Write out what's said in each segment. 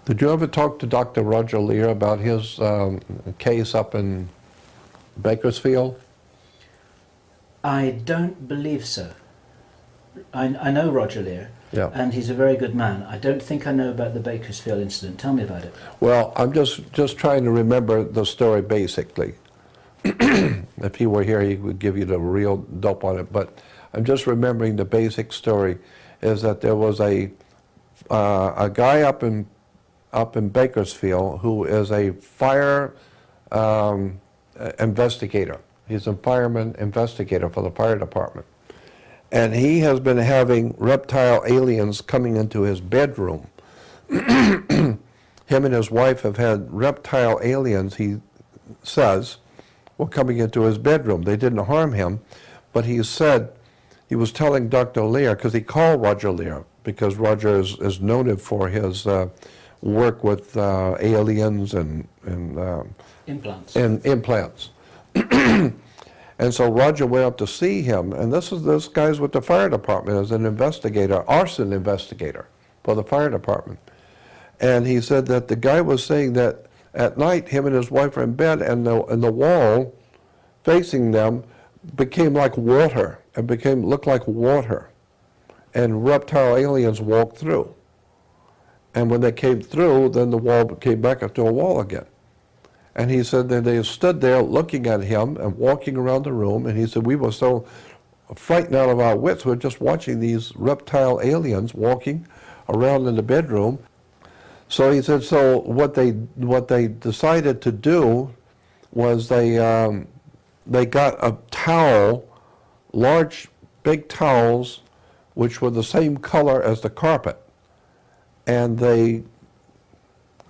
Did you ever talk to Dr. Roger Lear about his case up in Bakersfield? I don't believe so. I know Roger Lear, Yeah. and he's a very good man. I don't think I know about the Bakersfield incident. Tell me about it. Well, I'm just trying to remember the story basically. If he were here, he would give you the real dope on it. But I'm just remembering the basic story is that there was a guy up in Bakersfield who is a fire investigator. He's a fireman investigator for the fire department. And he has been having reptile aliens coming into his bedroom. Him and his wife have had reptile aliens, he says, were coming into his bedroom. They didn't harm him, but he said, he was telling Dr. Lear, because he called Roger Lear, because Roger is noted for his work with aliens and Implants. And implants. And so Roger went up to see him, and this guy's with the fire department as an investigator, arson investigator for the fire department. And he said that the guy was saying that at night him and his wife were in bed, and the wall facing them became like water. It looked like water, and reptile aliens walked through. And when they came through, then the wall came back up to a wall again. And he said that they stood there looking at him and walking around the room, and he said we were so frightened out of our wits. We're just watching these reptile aliens walking around in the bedroom. So he said, so what they decided to do was they got a towel, large big towels, which were the same color as the carpet, and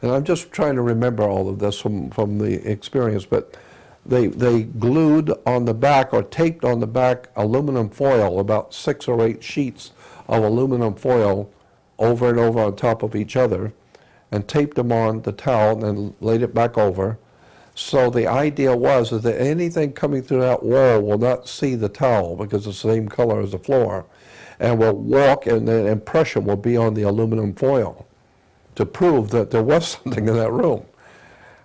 I'm just trying to remember all of this from the experience, but they glued on the back or taped on the back aluminum foil, about 6 or 8 sheets of aluminum foil over and over on top of each other, and taped them on the towel and then laid it back over. So the idea was is that anything coming through that wall will not see the towel because it's the same color as the floor, and will walk, and the impression will be on the aluminum foil to prove that there was something in that room.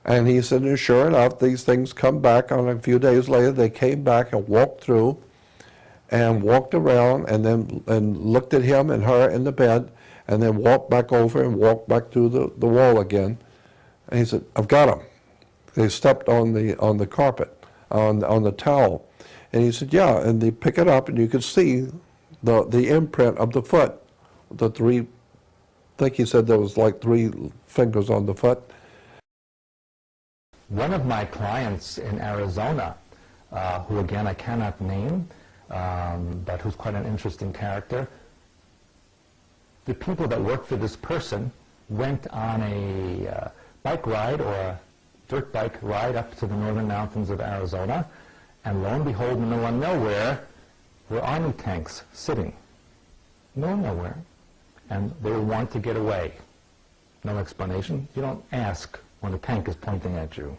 And he said, and sure enough, these things come back. On a few days later, they came back and walked through and walked around and looked at him and her in the bed, and then walked back over and walked back through the wall again. And he said, I've got them. They stepped on the carpet, on the towel. And he said, yeah, and they pick it up and you could see the imprint of the foot, the 3, I think he said there was like 3 fingers on the foot. One of my clients in Arizona, who again I cannot name, but who's quite an interesting character, the people that worked for this person went on a bike ride or a dirt bike ride up to the northern mountains of Arizona, and lo and behold, in the middle of nowhere were army tanks sitting. Nowhere. And they were wanting to get away. No explanation. You don't ask when a tank is pointing at you.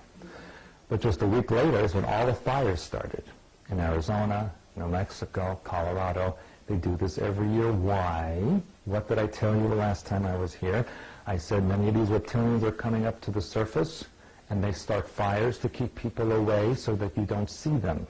But just a week later is when all the fires started. In Arizona, New Mexico, Colorado. They do this every year. Why? What did I tell you the last time I was here? I said many of these reptilians are coming up to the surface, and they start fires to keep people away so that you don't see them.